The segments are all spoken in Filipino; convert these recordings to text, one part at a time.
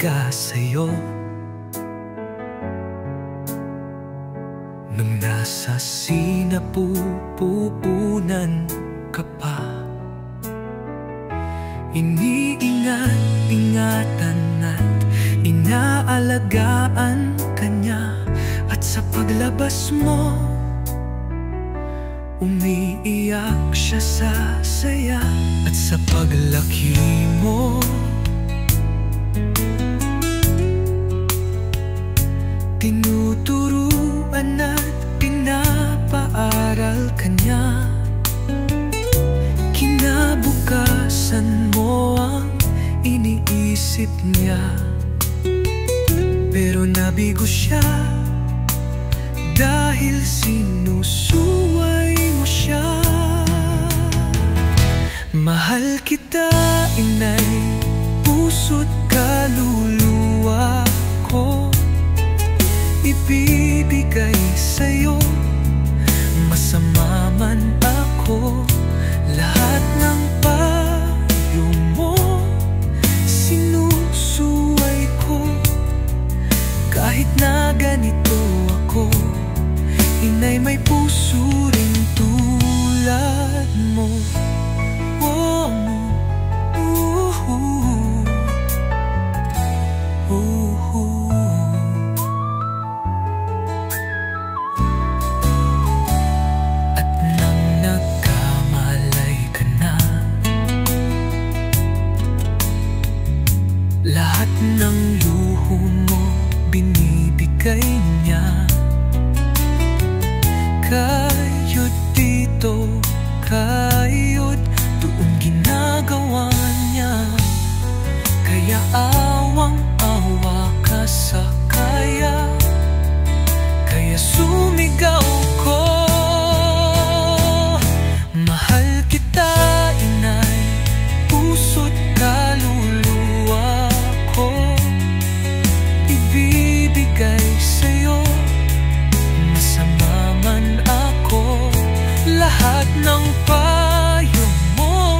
mahalaga sa'yo. Nung nasa sinapupunan ka pa, iniingat-ingatan at inaalagaan ka niya. At sa paglabas mo, umiiyak siya sa saya. At sa paglaki mo, tinuturuan at pinapaaral ka niya. Kinabukasan mo ang iniisip niya, pero nabigo siya dahil sinusuway mo siya. Mahal kita, inay, puso't kaluluwa ko. Ibibigay sa'yo, masama man ako. Lahat ng payo mo, sinusuway ko. Kahit na ganito ako, inay, may puso ring tulad mo. At nang nagkamalay ka na, lahat ng luho mo binibigay niya. Kayod dito, kayod doon, ginagawa niya. Kaya awang-awa ka sa kaya sumigaw ko. Mahal kita, inay, puso't kaluluwa ko. Ibibigay sa'yo, masama man ako. Lahat ng payo mo,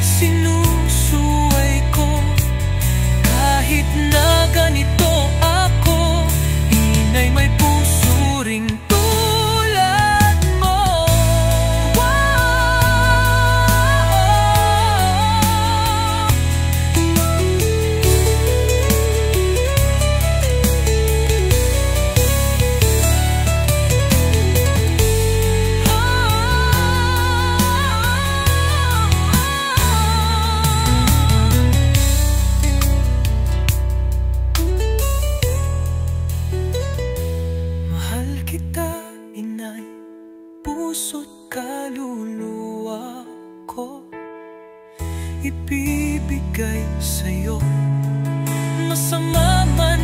sinusuway ko. Kahit na ganito ako, inay, may puso ring tulad mo. Mahal kita, inay, puso't kaluluwa ko. Ibibigay sa'yo, masama man